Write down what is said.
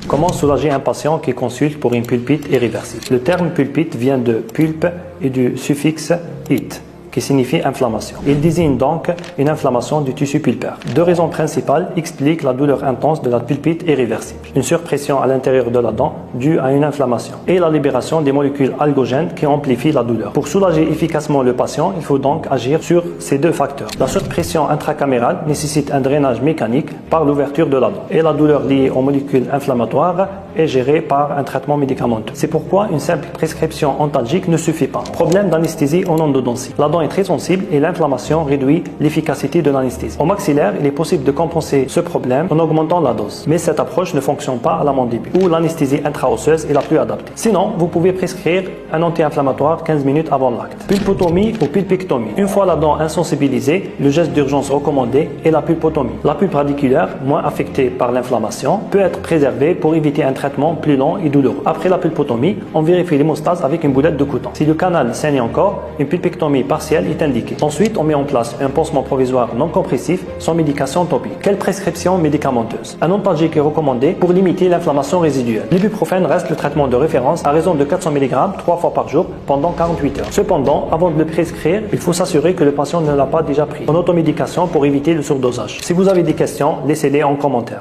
Comment soulager un patient qui consulte pour une pulpite irréversible? Le terme pulpite vient de pulpe et du suffixe it, qui signifie inflammation. Il désigne donc une inflammation du tissu pulpaire. Deux raisons principales expliquent la douleur intense de la pulpite irréversible. Une surpression à l'intérieur de la dent due à une inflammation et la libération des molécules algogènes qui amplifient la douleur. Pour soulager efficacement le patient, il faut donc agir sur ces deux facteurs. La surpression intracamérale nécessite un drainage mécanique par l'ouverture de la dent et la douleur liée aux molécules inflammatoires est gérée par un traitement médicamenteux. C'est pourquoi une simple prescription antalgique ne suffit pas. Problème d'anesthésie en endodontie. La dent est très sensible et l'inflammation réduit l'efficacité de l'anesthésie. Au maxillaire, il est possible de compenser ce problème en augmentant la dose. Mais cette approche ne fonctionne pas à la mandibule, où l'anesthésie intra-osseuse est la plus adaptée. Sinon, vous pouvez prescrire un anti-inflammatoire 15 minutes avant l'acte. Pulpotomie ou pulpectomie. Une fois la dent insensibilisée, le geste d'urgence recommandé est la pulpotomie. La pulpe radiculaire, moins affectée par l'inflammation, peut être préservée pour éviter un traitement plus long et douloureux. Après la pulpotomie, on vérifie l'hémostase avec une boulette de coton. Si le canal saigne encore, une pulpectomie partielle est indiquée. Ensuite, on met en place un pansement provisoire non compressif sans médication topique. Quelle prescription médicamenteuse? Un antalgique est recommandé pour limiter l'inflammation résiduelle. L'ibuprofène reste le traitement de référence à raison de 400 mg 3 fois par jour pendant 48 heures. Cependant, avant de le prescrire, il faut s'assurer que le patient ne l'a pas déjà pris en automédication pour éviter le surdosage. Si vous avez des questions, laissez-les en commentaire.